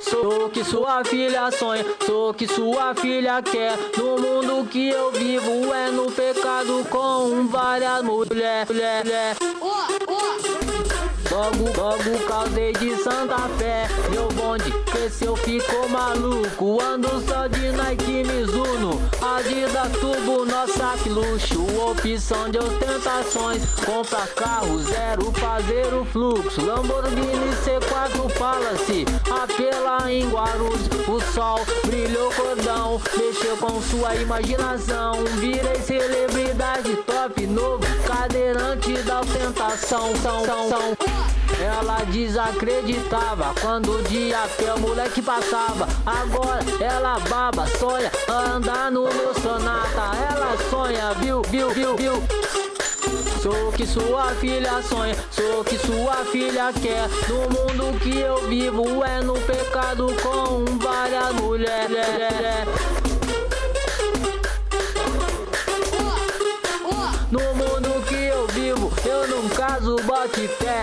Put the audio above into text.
Sou o que sua filha sonha, sou o que sua filha quer. No mundo que eu vivo é no pecado com várias mulheres. Logo causei de Santa Fé. Meu bonde cresceu, ficou maluco. Ando só de Nike, Mizuno, Adidas, Turbo, nossa que luxo. Opção de ostentações, compra carro zero, fazer o fluxo. Lamborghini C4 Palace, apela em Guarulhos. O sol brilhou cordão, mexeu com sua imaginação. Virei celebridade top novo, cadeirante da ostentação. Ela desacreditava quando o dia pé o moleque passava. Agora ela baba, sonha andar no meu Sonata. Ela sonha, viu? Sou o que sua filha sonha, sou o que sua filha quer. No mundo que eu vivo é no pecado com várias mulheres. No mundo que eu vivo, eu não caso, bote fé.